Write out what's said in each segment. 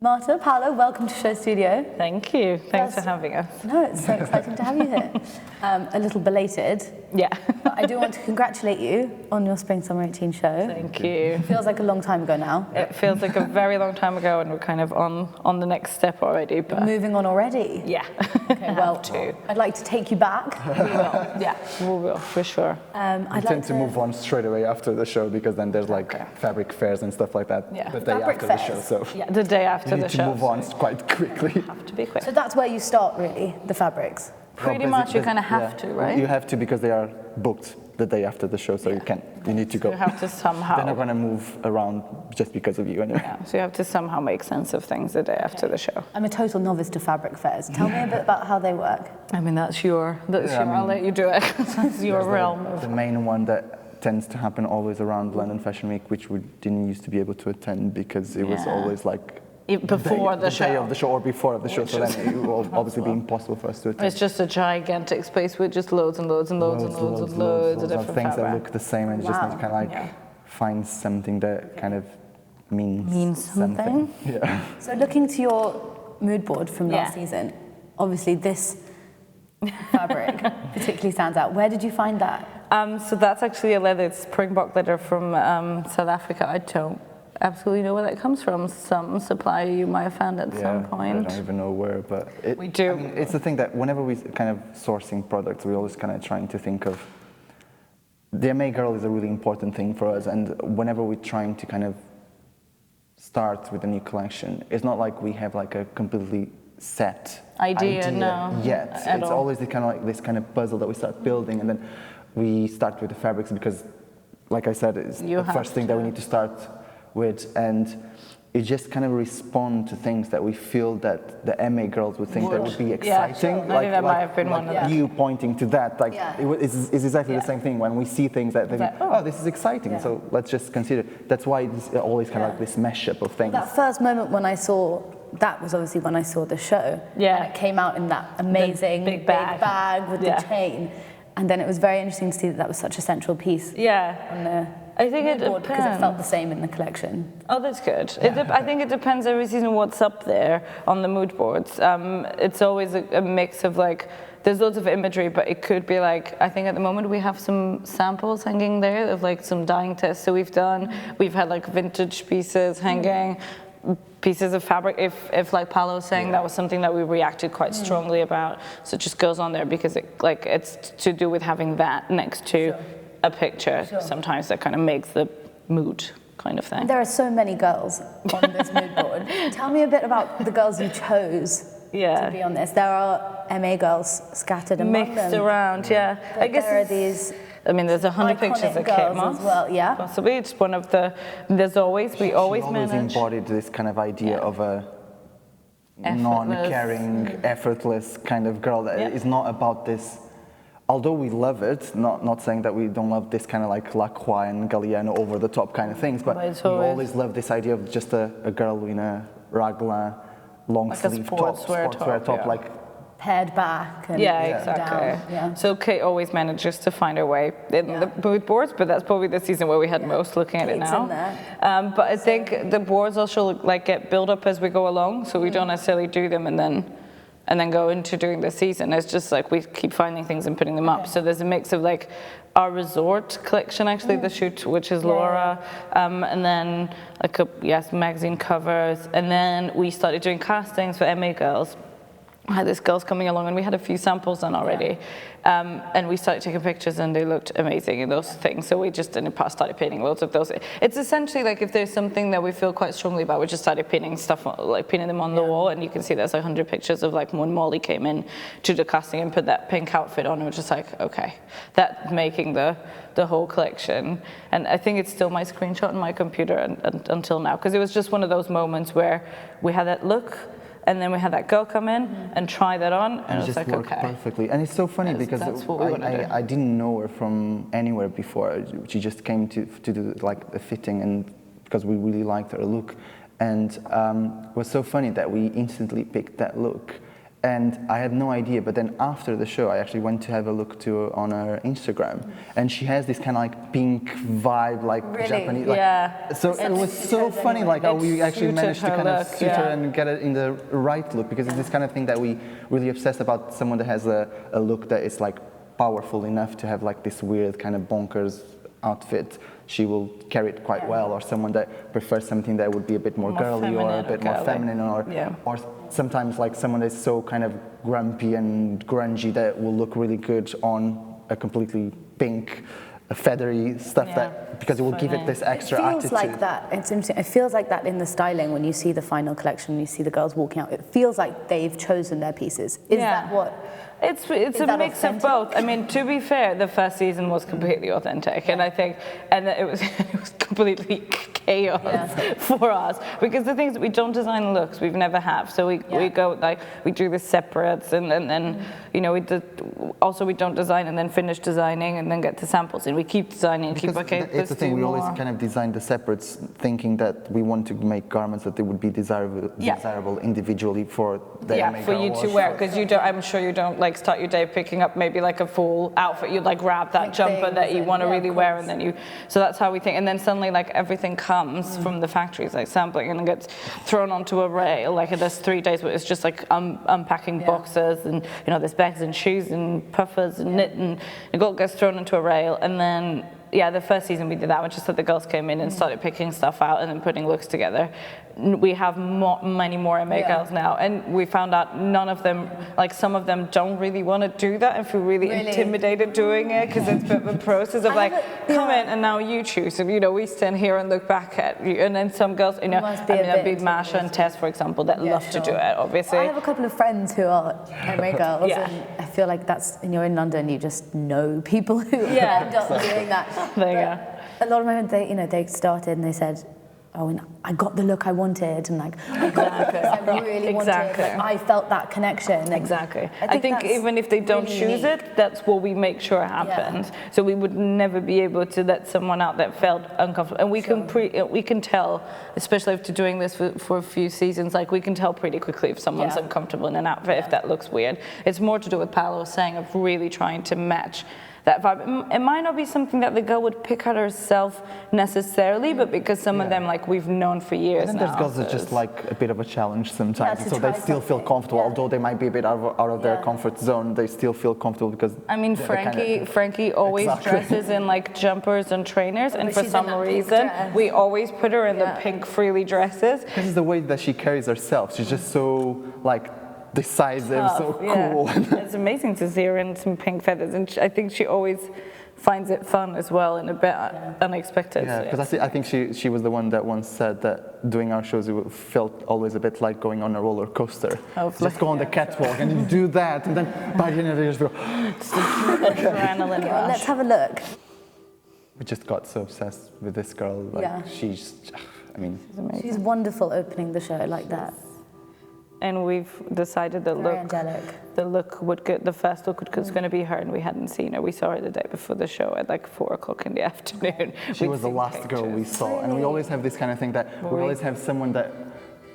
Marta, Paulo, welcome to SHOWstudio. Thank you. Thanks for having us. No, it's so exciting to have you here. A little belated. Yeah. But I do want to congratulate you on your Spring/Summer 18 show. Thank you. It feels like a long time ago now. It feels like a very long time ago, and we're kind of on the next step already. But You're moving on already? Yeah. Okay, well, I'd like to take you back. We will. Yeah, we will, for sure. I tend to move on straight away after the show because then there's like fabric fairs and stuff like that the day Fabric after fairs. the show. So Yeah, the day after you the need show. to move on quite quickly. Have to be quick. So that's where you start, really, the fabrics? Pretty much, you kind of have to, right? You have to because they are booked the day after the show, so you need to go. You have to somehow. They're not going to move around just because of you anyway. Yeah, so you have to somehow make sense of things the day after the show. I'm a total novice to fabric fairs. Tell me a bit about how they work. I mean, that's your. I'll let you do it. That's your realm. The main one that tends to happen always around London Fashion Week, which we didn't used to be able to attend because it was always like before the show. Day of the show or before of the show, so then it will obviously be impossible for us to attend. It's just a gigantic space with just loads and loads and loads and loads and loads of different things fabric. that look the same, and you just need to kind of like find something that kind of means something. Yeah. So looking to your mood board from last season, obviously this fabric particularly stands out. Where did you find that? So that's actually a leather, it's Springbok leather from South Africa. I don't absolutely know where that comes from. Some supplier you might have found at some point. I don't even know where, but we do. I mean, it's the thing that whenever we kind of sourcing products, we're always kind of trying to think of the MA girl is a really important thing for us, and whenever we're trying to kind of start with a new collection, it's not like we have like a completely set idea yet. It's always the kind of like this kind of puzzle that we start building, and then we start with the fabrics because, like I said, it's the first thing that we need to start with, and it just kind of respond to things that we feel that the MA girls would think that would be exciting. I think that might have been one of them. You pointing to that, like it's exactly the same thing when we see things that they think, oh, this is exciting, so let's just consider. That's why it's always kind of like this mashup of things. That first moment when I saw, that was obviously when I saw the show. Yeah. And it came out in that amazing big bag with the chain. And then it was very interesting to see that was such a central piece. On the I think it depends. Because it felt the same in the collection. Oh, that's good. I think it depends every season what's up there on the mood boards. It's always a mix of like, there's loads of imagery, but it could be like, I think at the moment we have some samples hanging there of like some dyeing tests. So we've had like vintage pieces hanging, pieces of fabric. If like Paulo was saying, that was something that we reacted quite strongly about. So it just goes on there because it's to do with having that next to a picture. Sometimes that kind of makes the mood kind of thing. There are so many girls on this mood board. Tell me a bit about the girls you chose to be on this. There are MA girls scattered among them. Mixed around, I guess there are these. I mean, there's 100 pictures that came off. As well, possibly. It's one of the. We always manage. Embodied this kind of idea of a non-caring, effortless kind of girl that is not about this. Although we love it, not saying that we don't love this kind of like Lacroix and Galliano over the top kind of things, but we always love this idea of just a girl in a raglan, long sleeve sportswear top, like pared back. And exactly. Down. So Kate always manages to find her way in the mood boards, but that's probably the season where we had most looking at it now. But I think the boards also like get built up as we go along, so we don't necessarily do them and then go into doing the season. It's just like we keep finding things and putting them up. So there's a mix of like our resort collection, actually, the shoot, which is Lara, and then like magazine covers, and then we started doing castings for MA girls. I had these girls coming along and we had a few samples done already, and we started taking pictures and they looked amazing in those things, so we just in the past started painting loads of those. It's essentially like if there's something that we feel quite strongly about, we just started painting stuff, like painting them on the wall, and you can see there's 100 pictures of like when Molly came in to the casting and put that pink outfit on, and we're just like, okay, that making the whole collection. And I think it's still my screenshot on my computer until now, because it was just one of those moments where we had that look, and then we had that girl come in and try that on, and it was like, okay. Perfectly. And it's so funny because I didn't know her from anywhere before. She just came to do like the fitting, and because we really liked her look. And it was so funny that we instantly picked that look. And I had no idea, but then after the show, I actually went to have a look on her Instagram, and she has this kind of like pink vibe, like Japanese. Like, so it was so funny, like how we actually managed to kind of suit her and get it in the right look, because it's this kind of thing that we really obsess about. Someone that has a look that is like powerful enough to have like this weird kind of bonkers outfit, she will carry it quite well. Or someone that prefers something that would be a bit more girly or a bit more feminine, or sometimes like someone that's so kind of grumpy and grungy that will look really good on a completely pink, feathery stuff, that because it will give it this extra attitude. It feels like that. It's interesting. It feels like that in the styling when you see the final collection, you see the girls walking out. It feels like they've chosen their pieces. Is that what? It's a mix of both. I mean, to be fair, the first season was completely authentic, and I think, and it was completely chaos for us, because the things, we don't design looks, we've never have. So we go like, we do the separates, and then you know, we don't design and then finish designing and then get to samples, and we keep designing and keep it's the thing, we always kind of design the separates thinking that we want to make garments that they would be desirable individually for the for you to wear, because you don't, I'm sure you don't like start your day picking up maybe like a full outfit, you like grab that jumper that you want to really wear, and then so that's how we think, and then suddenly like everything comes from the factories, like sampling, and then gets thrown onto a rail, like there's 3 days where it's just like unpacking boxes, and you know, there's bags and shoes and puffers and knit, and it all gets thrown into a rail, and then the first season we did that, which is that the girls came in and started picking stuff out and then putting looks together. We have many more MA girls now, and we found out none of them, like some of them don't really want to do that and feel really intimidated doing it, because it's a bit of a process of like, come in and now you choose. So, you know, we stand here and look back at you, and then some girls, you know, there'd be Masha and Tess, for example, that love to do it, obviously. I have a couple of friends who are MA girls, and I feel like that's, when you're in London, you just know people who end up doing that. There you go. A lot of them, they started and they said, oh, and I got the look I wanted, and like, I got the look I really wanted. Like, I felt that connection. Exactly. I think even if they don't choose it, that's what we make sure happens. So we would never be able to let someone out that felt uncomfortable. And we can tell, especially after doing this for a few seasons, like we can tell pretty quickly if someone's uncomfortable in an outfit, if that looks weird. It's more to do with Paulo was saying, of really trying to match that vibe. It might not be something that the girl would pick out herself necessarily, but because some of them, like, we've known for years and now. There's girls that just like a bit of a challenge sometimes, so they still feel comfortable, although they might be a bit out of their comfort zone, they still feel comfortable because... I mean, Frankie always dresses in like jumpers and trainers, and for some reason, we always put her in the pink frilly dresses. This is the way that she carries herself. She's just so, like, decisive, so cool. It's amazing to see her in some pink feathers, and I think she always finds it fun as well and a bit unexpected. Yeah, because I think she was the one that once said that doing our shows it felt always a bit like going on a roller coaster. Just go on the catwalk and you do that, and then by the end of it you just go... Adrenaline rush. Let's have a look. We just got so obsessed with this girl. Like, she's, I mean... She's wonderful opening the show like that. And we've decided the first look was going to be her, and we hadn't seen her. We saw her the day before the show at like 4:00 in the afternoon. She was the last girl we saw, and we always have this kind of thing that we always have someone that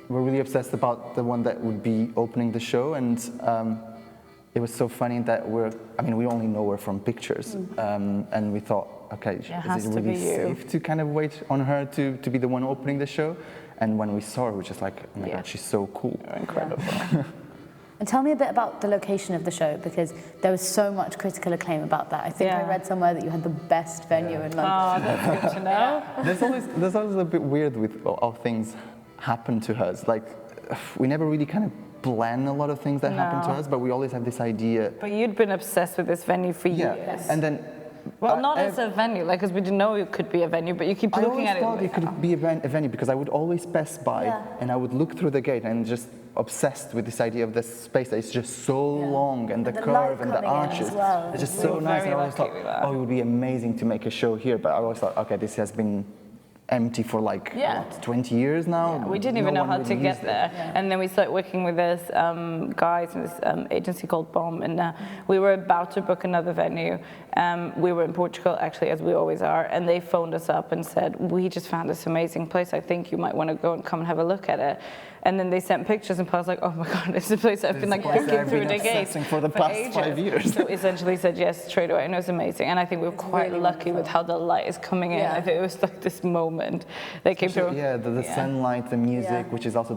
we're really obsessed about, the one that would be opening the show, and it was so funny that we only know her from pictures, and we thought, okay, is it really safe to kind of wait on her to be the one opening the show? And when we saw her, we were just like, oh my God, she's so cool. Incredible. And tell me a bit about the location of the show, because there was so much critical acclaim about that. I think I read somewhere that you had the best venue in London. Oh, that's good to know. There's always a bit weird with how things happen to us. Like, we never really kind of plan a lot of things that happen to us, but we always have this idea. But you'd been obsessed with this venue for years. And then... Well, not as a venue, like, because we didn't know it could be a venue, but you keep looking at it. I always thought it could be a venue, because I would always pass by and I would look through the gate and just obsessed with this idea of this space that is just so long, and the curve and the arches. It's just so nice. And I always thought, it would be amazing to make a show here, but I always thought, okay, this has been empty for like what, 20 years now. Yeah, we didn't even know how to get there. And then we started working with this guys in this agency called Bomb, and we were about to book another venue. We were in Portugal, actually, as we always are, and they phoned us up and said, we just found this amazing place. I think you might want to go and come and have a look at it. And then they sent pictures, and Paul's like, oh my God, it's a place I've been like looking through the gates for the past ages. 5 years. So essentially said yes straight away, and it was amazing. And I think we were quite really lucky with how the light is coming in. I think it was like this moment that came through. Yeah, the sunlight, the music, which is also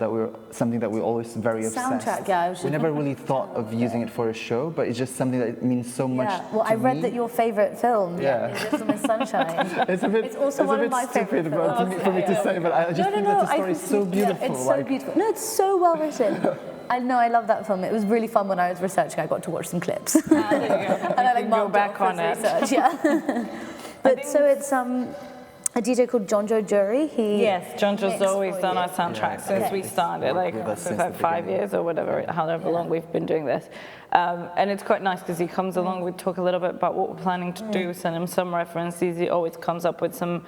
something that we're always very obsessed. Soundtrack, we never really thought of using it for a show, but it's just something that means so much. Well, I read that your favorite film is Little Miss Sunshine. It's also one of my favorite films. For me to say, but I just think that the story is so beautiful. It's so beautiful. No, it's so well written. I know, I love that film. It was really fun when I was researching. I got to watch some clips. There you go. And I like go back on it. Research, But so it's a DJ called Jonjo Jury. Yes, Jonjo's always done our soundtrack since we started, like 5 years or whatever, however long we've been doing this. And it's quite nice because he comes along, we talk a little bit about what we're planning to do, send him some references. He always comes up with some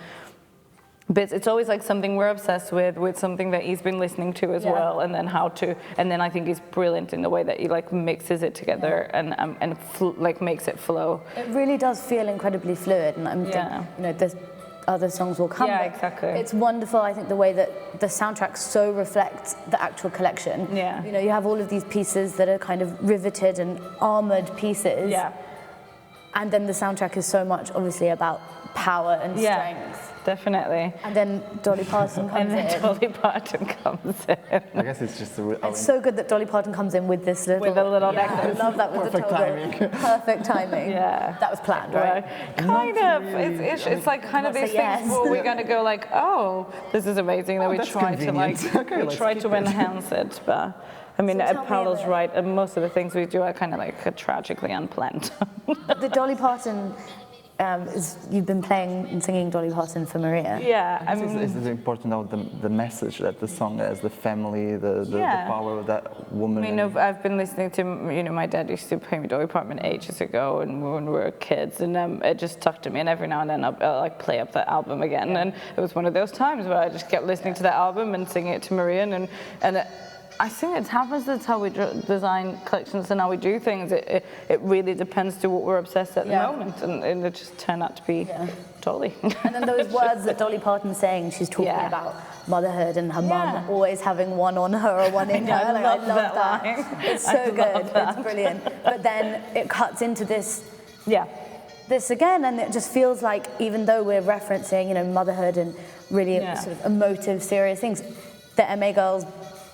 bits. It's always like something we're obsessed with something that he's been listening to as well, and then I think he's brilliant in the way that he like mixes it together and like makes it flow. It really does feel incredibly fluid, and I'm thinking, you know, there's other songs will come. Yeah, exactly. It's wonderful, I think, the way that the soundtrack so reflects the actual collection. Yeah. You know, you have all of these pieces that are kind of riveted and armored pieces. Yeah. And then the soundtrack is so much, obviously, about power and strength. Definitely. And then Dolly Parton comes in. I guess it's just it's so good that Dolly Parton comes in with this little... With a little necklace. I love that with Perfect the timing. Perfect timing. Yeah. That was planned, right? Kind of. Really. It's like kind of these things where we're going to go like, oh, this is amazing. Then we try to like, try to enhance it. But I mean, Paulo's right. And most of the things we do are kind of like tragically unplanned. The Dolly Parton... you've been playing and singing Dolly Parton for Maria. Yeah, I mean, it's important about the message that the song has, the family, the power of that woman. I mean, I've been listening to, you know, my dad used to play me Dolly Parton ages ago, and when we were kids, and it just stuck to me. And every now and then I'll like play up that album again, and it was one of those times where I just kept listening to that album and singing it to Maria, and I think it happens. That's how we design collections and how we do things. It really depends to what we're obsessed at the moment, and it just turned out to be Dolly. And then those words that Dolly Parton's saying, she's talking about motherhood and her mum always having one on her or one in her. I love that. It's so good. It's brilliant. But then it cuts into this. This again, and it just feels like even though we're referencing, you know, motherhood and really sort of emotive, serious things, the MA girls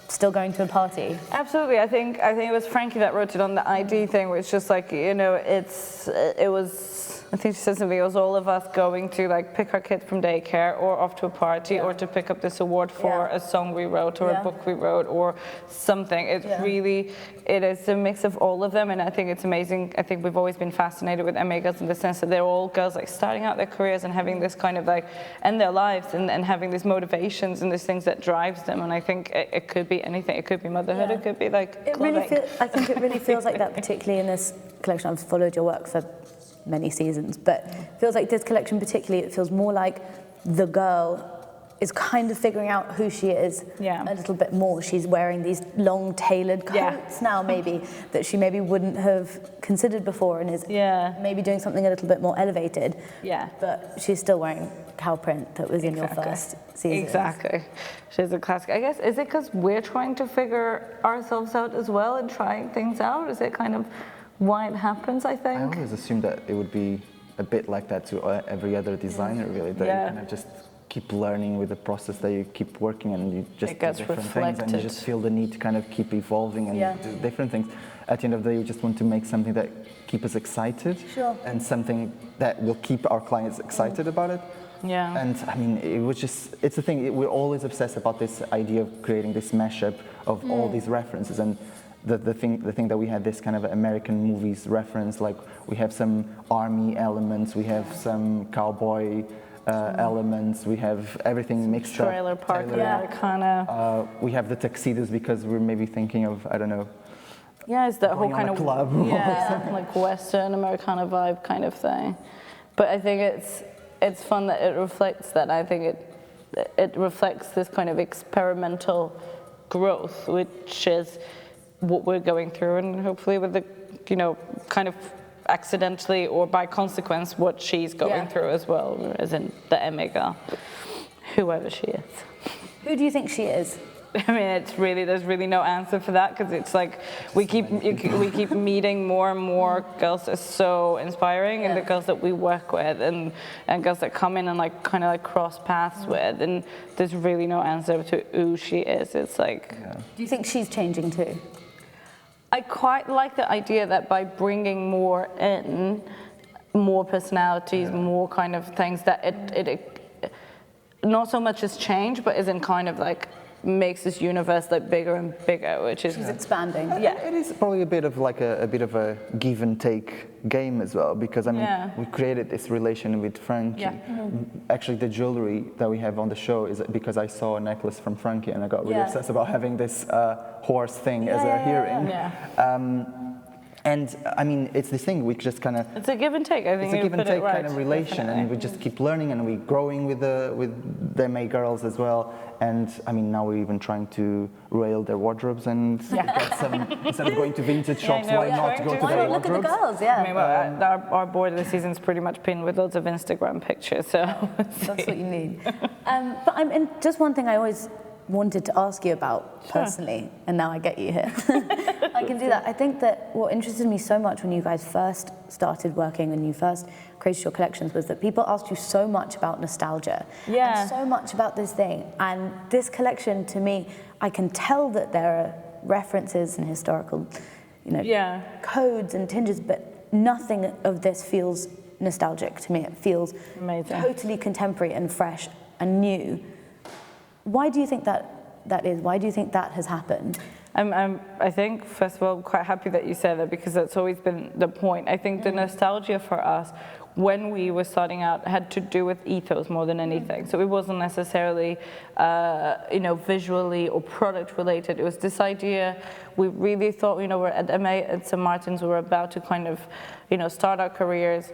still going to a party. Absolutely. I think it was Frankie that wrote it on the ID thing, where it's just like, you know, it was, I think she said something, it was all of us going to like pick our kids from daycare or off to a party or to pick up this award for a song we wrote or a book we wrote or something. It's really, it is a mix of all of them, and I think it's amazing. I think we've always been fascinated with MA girls in the sense that they're all girls like starting out their careers and having this kind of like, and their lives and having these motivations and these things that drives them, and I think it could be anything. It could be motherhood, it could be like I think it really feels like that, particularly in this collection. I've followed your work for many seasons, but it feels like this collection particularly, it feels more like the girl is kind of figuring out who she is a little bit more. She's wearing these long tailored coats now maybe that she maybe wouldn't have considered before, and is maybe doing something a little bit more elevated. But she's still wearing cow print that was in your first season. Exactly. She's a classic. I guess, is it because we're trying to figure ourselves out as well and trying things out? Is it kind of why it happens, I think? I always assumed that it would be a bit like that to every other designer, really. That you kind of just keep learning with the process, that you keep working and you just do different things, and you just feel the need to kind of keep evolving and do different things. At the end of the day, you just want to make something that keeps us excited and something that will keep our clients excited about it. And I mean, it's the thing, we're always obsessed about this idea of creating this mashup of all these references, and the thing that we had this kind of American movies reference, like we have some army elements, we have some cowboy elements, we have everything mixed up. Trailer park Americana. We have the tuxedos because we're maybe thinking of, I don't know. It's that whole kind of club. Like Western Americana vibe kind of thing. But I think it's fun that it reflects that. I think it reflects this kind of experimental growth, which is what we're going through, and hopefully with the, you know, kind of accidentally or by consequence what she's going through as well, as in the MA girl, whoever she is. Who do you think she is? I mean, it's really, there's really no answer for that, because it's like we keep meeting more and more girls that are so inspiring, and the girls that we work with, and girls that come in and like kind of like cross paths with, and there's really no answer to who she is. It's like, do you think she's changing too? I quite like the idea that by bringing more in, more personalities, more kind of things, that it not so much as change, but is in kind of like makes this universe like bigger and bigger, which is... She's expanding. It is probably a bit of like a bit of a give and take game as well, because I mean, we created this relation with Frankie. Actually, the jewelry that we have on the show is because I saw a necklace from Frankie and I got really obsessed about having this horse thing as a earring. And I mean, it's this thing, we just kind of... It's a give and take, I think. It's a give and take right, kind of relation, definitely. And we just keep learning, and we're growing with the MA girls as well. And I mean, now we're even trying to rail their wardrobes and get some, instead of going to vintage shops, why not go to their wardrobes? Look at the girls, I mean, well, our board of the season is pretty much pinned with loads of Instagram pictures, so... That's what you need. But just one thing I always wanted to ask you about personally, and now I get you here. I can do that. I think that what interested me so much when you guys first started working and you first created your collections was that people asked you so much about nostalgia and so much about this thing. And this collection, to me, I can tell that there are references and historical, you know, codes and tinges, but nothing of this feels nostalgic to me. It feels totally contemporary and fresh and new. Why do you think that is? Why do you think that has happened? I think, first of all, I'm quite happy that you said that, because that's always been the point. I think the nostalgia for us, when we were starting out, had to do with ethos more than anything. So it wasn't necessarily, you know, visually or product related. It was this idea. We really thought, you know, we're at MA at St. Martin's, we were about to kind of, you know, start our careers,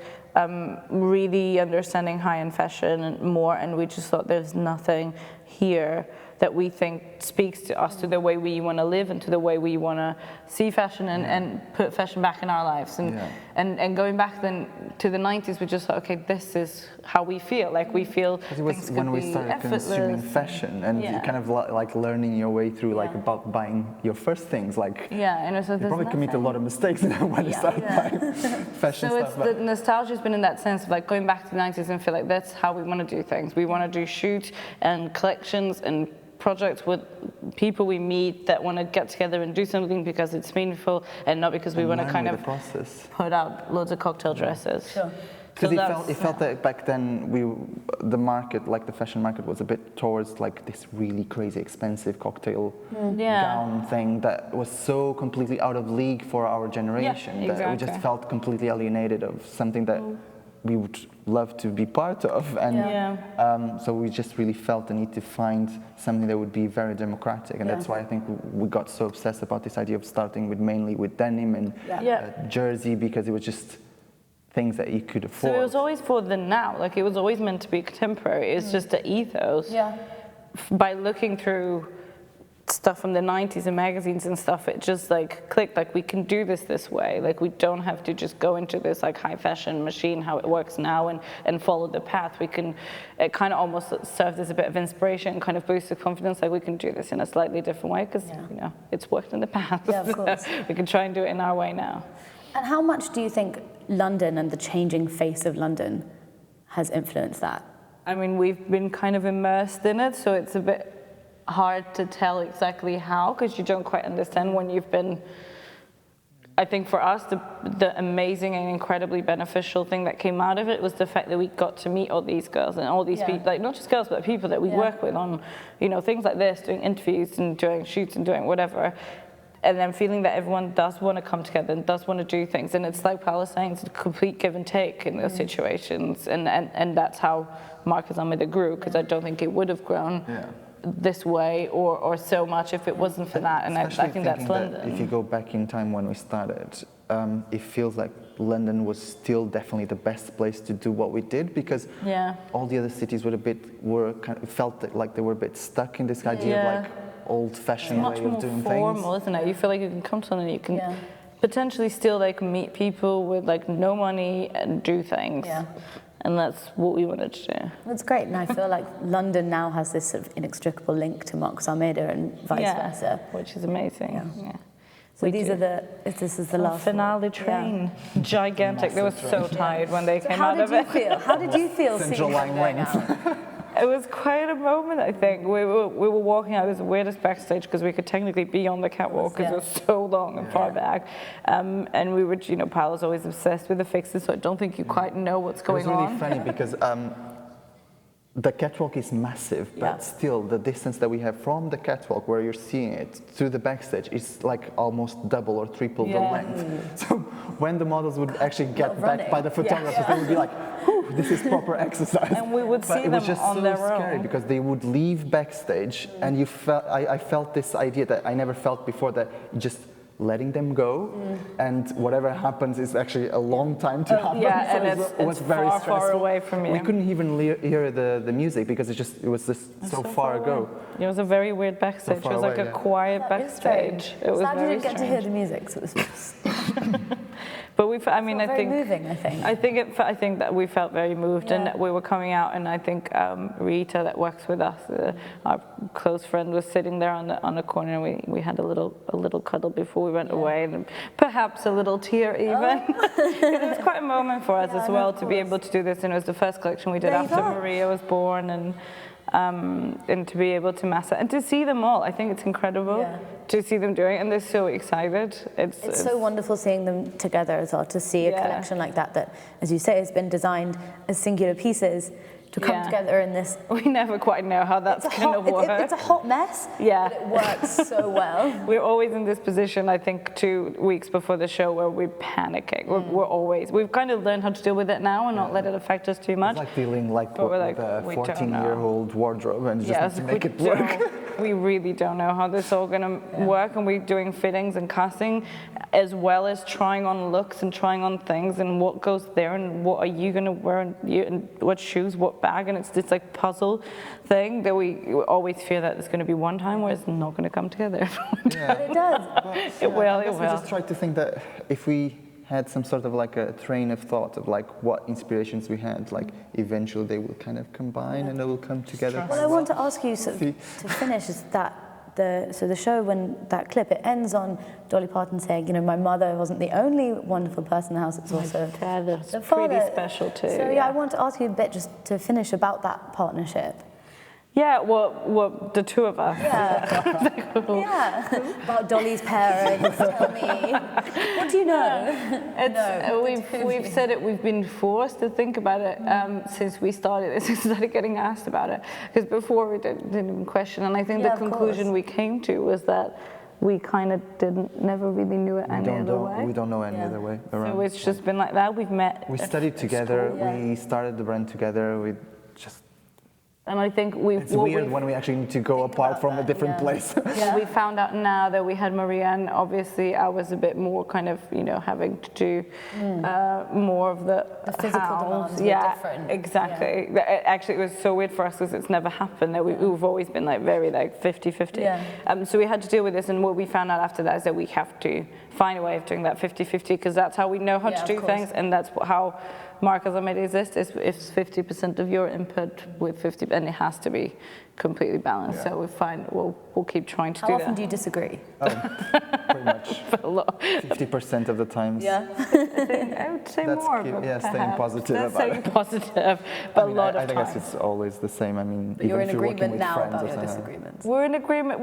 really understanding high-end fashion and more, and we just thought there's nothing here that we think speaks to us, to the way we want to live and to the way we want to see fashion and put fashion back in our lives. And going back then to the 90s, we just thought, okay, this is how we feel. Like we feel it was when we started consuming fashion and kind of like learning your way through, like about buying your first things. Like and so you probably commit a lot of mistakes when you start buying fashion stuff. So it's the nostalgia's been in that sense of like going back to the 90s and feel like that's how we want to do things. We want to do shoot and collections and projects with people we meet that want to get together and do something because it's meaningful and not because we want to kind of put out loads of cocktail dresses. Because it felt that back then the market, like the fashion market, was a bit towards like this really crazy expensive cocktail gown thing that was so completely out of league for our generation that we just felt completely alienated of something that we would love to be part of, and so we just really felt the need to find something that would be very democratic, and that's why I think we got so obsessed about this idea of starting mainly with denim and jersey, because it was just things that you could afford. So it was always for the now, like it was always meant to be contemporary. It's just the ethos. By looking through stuff from the 90s and magazines and stuff, it just like clicked, like we can do this way, like we don't have to just go into this like high fashion machine, how it works now, and follow the path. We can, it kind of almost served as a bit of inspiration, kind of boosted confidence, like we can do this in a slightly different way, because you know, it's worked in the past. Of course. We can try and do it in our way now. And how much do you think London and the changing face of London has influenced that? I mean, we've been kind of immersed in it, so it's a bit hard to tell exactly how, because you don't quite understand when you've been. I think for us, the amazing and incredibly beneficial thing that came out of it was the fact that we got to meet all these girls and all these people, like not just girls, but people that we work with on, you know, things like this, doing interviews and doing shoots and doing whatever. And then feeling that everyone does want to come together and does want to do things. And it's like Paulo was saying, it's a complete give and take in those situations. And that's how Marques'Almeida grew, because I don't think it would have grown this way or so much if it wasn't for that. And I think that's London. If you go back in time when we started, it feels like London was still definitely the best place to do what we did, because all the other cities felt like they were a bit stuck in this idea of like old-fashioned way of doing much more formal, isn't it? You feel like you can come to London, you can potentially still like meet people with like no money and do things. And that's what we wanted to do. That's great, and I feel like London now has this sort of inextricable link to Marques'Almeida and vice versa. Which is amazing. So this is the last finale train. Gigantic. They were so tired when they came out of it. How did you feel Central seeing them going out? It was quite a moment, I think. We were walking out. It was the weirdest backstage because we could technically be on the catwalk because it was so long and far back. And we were, you know, Paulo's always obsessed with the fixes, so I don't think you quite know what's going on. It was really funny because the catwalk is massive, but still the distance that we have from the catwalk where you're seeing it to the backstage is like almost double or triple the length. So when the models would actually get back by the photographers, they would be like, "Whew, this is proper exercise." And we would see them on their own. It was just so scary because they would leave backstage, and you felt, I felt this idea that I never felt before, that just letting them go, and whatever happens is actually a long time to happen. So and it was very stressful. Far away from you. We couldn't even hear the music because it was just so far ago. It was a very weird backstage. It was like a quiet backstage. It was sad very you didn't get to hear the music, so it was But I think very moving, I think. I think that we felt very moved, and we were coming out, and I think Rita, that works with us, our close friend, was sitting there on the corner, and we had a little cuddle before we went away, and perhaps a little tear even. It's quite a moment for us as well to be able to do this, and it was the first collection we did after Maria was born, and to be able to mass it and to see them all. I think it's incredible to see them doing it, and they're so excited. It's so wonderful seeing them together as well, to see a collection like that, as you say, has been designed as singular pieces to come together in this. We never quite know how that's going to work. It's a hot mess, but it works so well. We're always in this position, I think, 2 weeks before the show where we're panicking. We've kind of learned how to deal with it now and not let it affect us too much. It's like dealing with a 14-year-old wardrobe and just make it work. We really don't know how this is all going to work, and we're doing fittings and casting as well as trying on looks and trying on things and what goes there and what are you going to wear and what shoes, what bag, and it's this like puzzle thing that we always fear that it's going to be one time where it's not going to come together. But it does. It will. We just try to think that if we had some sort of like a train of thought of like what inspirations we had, like eventually they will kind of combine and they will come together. Well, I want to ask you to finish is that the show, when that clip, it ends on Dolly Parton saying, you know, my mother wasn't the only wonderful person in the house, it's also the father. Pretty special too. So I want to ask you a bit just to finish about that partnership. Yeah, well, the two of us. About Dolly's parents, tell me. What do you know? We've said it, we've been forced to think about it since we started getting asked about it. Because before we didn't even question, and I think the conclusion we came to was that we kind of never really knew it any other way. We don't know any other way around. So it's just been like that. We've met. We studied together, we started the brand together, we just... And I think it's weird when we actually need to go apart from a different place. We found out now that we had Maria, and obviously I was a bit more kind of, you know, having to do more of the physical demands were different. Exactly. Yeah. Actually, it was so weird for us because it's never happened. That we've always been like very like 50-50. So we had to deal with this, and what we found out after that is that we have to find a way of doing that 50-50 because that's how we know how to do things, and that's how Marques'Almeida exists, is 50% of your input with 50, and it has to be completely balanced. So we'll keep trying to do that. How often do you disagree? Pretty much. A lot. 50% of the times. Yeah. I would say that's more. Cute. Yeah, staying positive about staying positive, but a lot of times. I guess it's always the same. I mean, but you're in agreement now about your disagreements. We're in agreement.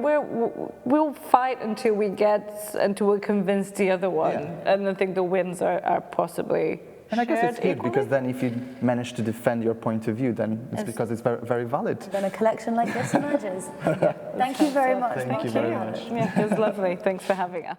We'll fight until we're convinced the other one, and I think the wins are possibly. And I guess it's good because then if you manage to defend your point of view, then it's because it's very, very valid. Then a collection like this emerges. Thank you very much. Thank you very much. Yeah, it was lovely. Thanks for having us.